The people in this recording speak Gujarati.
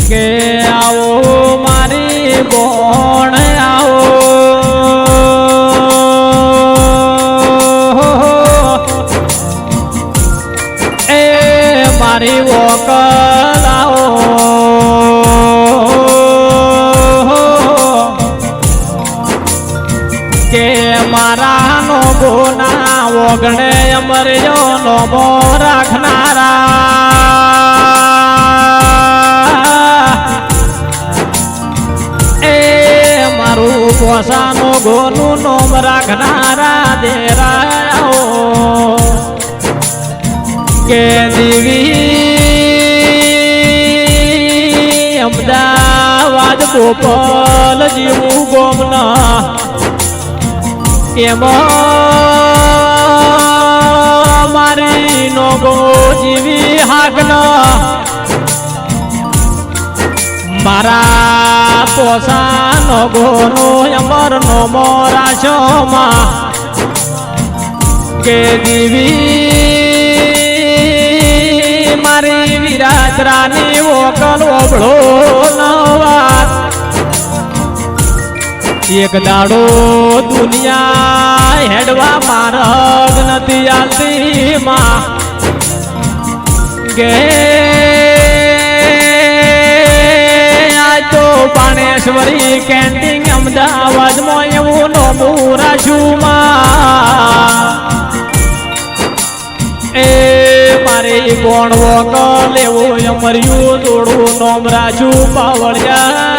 કે આવો મારી બોણ આવો એ મારી વોકલ આવો કે મારા નો ગોના ઓગણે અમરજો નો મો રાખનારા એ મારું પોસાનો ગોનું નોમ રાખનારા દેરાઓ કે દેવી અમદાવાદ ગોપાલ જીવું ગોમના એમાં મારી નોગો જીવી હાકના મારા પોસાનો ગોનો અમર નો મોરાશોમાં કે દેવી મારી વિરાજરાની વોકલ ઓબળો નવાત એક દાડો દુનિયા હેડવા માર્ગ નથી આલતી માં ગે આ તો પાણેશ્વરી કેન્ટીન અમદાવાદમાં એવું નોમું રાખ્યું માં એ મારી બોણ વોકલ એવું અમર્યું દોડું નોમ રાખ્યું પાવળિયા